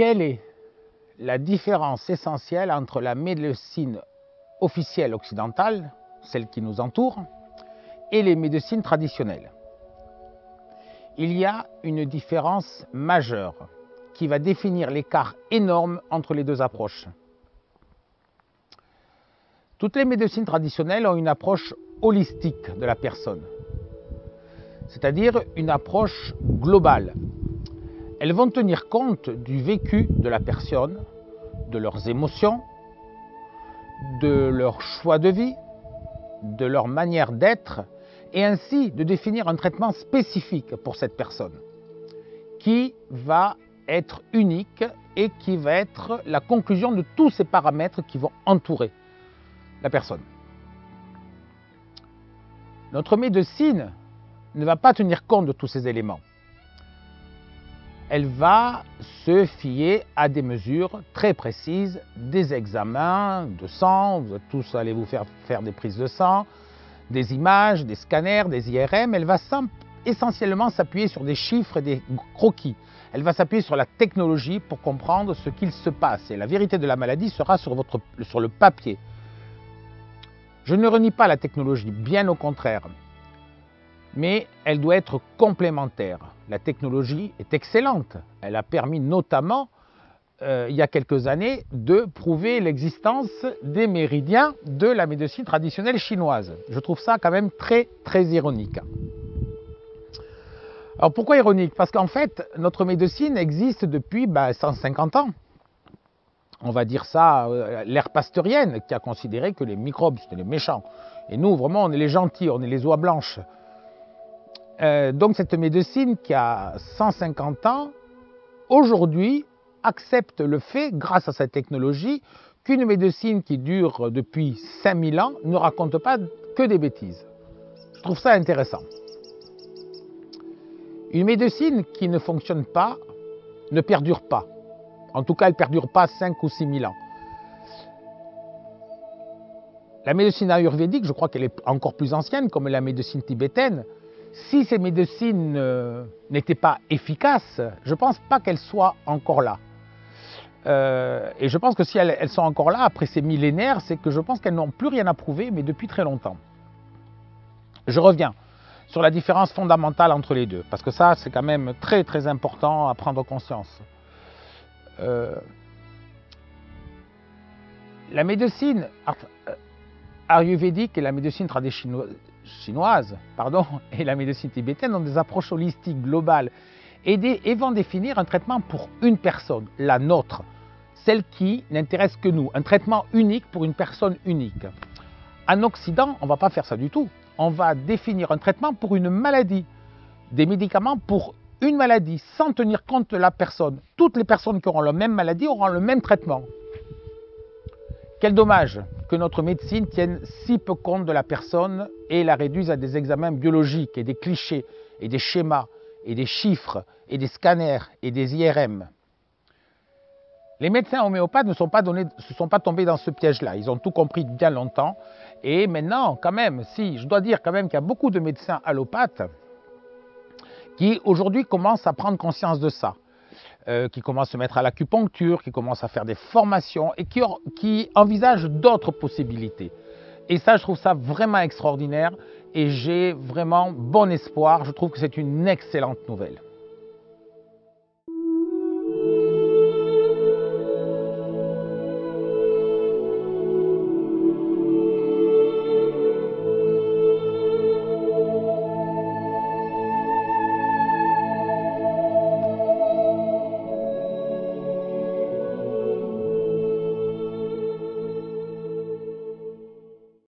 quelle est la différence essentielle entre la médecine officielle occidentale, celle qui nous entoure, et les médecines traditionnelles? Il y a une différence majeure qui va définir l'écart énorme entre les deux approches. Toutes les médecines traditionnelles ont une approche holistique de la personne, c'est-à-dire une approche globale. Elles vont tenir compte du vécu de la personne, de leurs émotions, de leur choix de vie, de leur manière d'être, et ainsi de définir un traitement spécifique pour cette personne, qui va être unique et qui va être la conclusion de tous ces paramètres qui vont entourer la personne. Notre médecine ne va pas tenir compte de tous ces éléments. Elle va se fier à des mesures très précises, des examens de sang, vous êtes tous allés vous faire des prises de sang, des images, des scanners, des IRM. Elle va essentiellement s'appuyer sur des chiffres et des croquis. Elle va s'appuyer sur la technologie pour comprendre ce qu'il se passe. Et la vérité de la maladie sera sur le papier. Je ne renie pas la technologie, bien au contraire. Mais elle doit être complémentaire. La technologie est excellente. Elle a permis notamment, il y a quelques années, de prouver l'existence des méridiens de la médecine traditionnelle chinoise. Je trouve ça quand même très, très ironique. Alors pourquoi ironique? Parce qu'en fait, notre médecine existe depuis 150 ans. On va dire ça, l'ère pasteurienne, qui a considéré que les microbes, c'était les méchants. Et nous, vraiment, on est les gentils, on est les oies blanches. Donc cette médecine qui a 150 ans, aujourd'hui, accepte le fait, grâce à cette technologie, qu'une médecine qui dure depuis 5000 ans ne raconte pas que des bêtises. Je trouve ça intéressant. Une médecine qui ne fonctionne pas ne perdure pas. En tout cas, elle ne perdure pas 5 ou 6 000 ans. La médecine ayurvédique, je crois qu'elle est encore plus ancienne, comme la médecine tibétaine. Si ces médecines n'étaient pas efficaces, je ne pense pas qu'elles soient encore là. Et je pense que si elles sont encore là, après ces millénaires, c'est que je pense qu'elles n'ont plus rien à prouver, mais depuis très longtemps. Je reviens sur la différence fondamentale entre les deux, parce que ça, c'est quand même très très important à prendre conscience. La médecine ayurvédique et la médecine traditionnelle chinoise et la médecine tibétaine ont des approches holistiques, globales, et vont définir un traitement pour une personne, la nôtre, celle qui n'intéresse que nous, un traitement unique pour une personne unique. En Occident, on ne va pas faire ça du tout. On va définir un traitement pour une maladie, des médicaments pour une maladie, sans tenir compte de la personne. Toutes les personnes qui auront la même maladie auront le même traitement. Quel dommage que notre médecine tienne si peu compte de la personne et la réduise à des examens biologiques et des clichés et des schémas et des chiffres et des scanners et des IRM. Les médecins homéopathes ne se sont pas tombés dans ce piège-là. Ils ont tout compris bien longtemps. Et maintenant, quand même, je dois dire quand même qu'il y a beaucoup de médecins allopathes qui aujourd'hui commencent à prendre conscience de ça. Qui commencent à se mettre à l'acupuncture, qui commencent à faire des formations et qui envisagent d'autres possibilités. Et ça, je trouve ça vraiment extraordinaire et j'ai vraiment bon espoir. Je trouve que c'est une excellente nouvelle.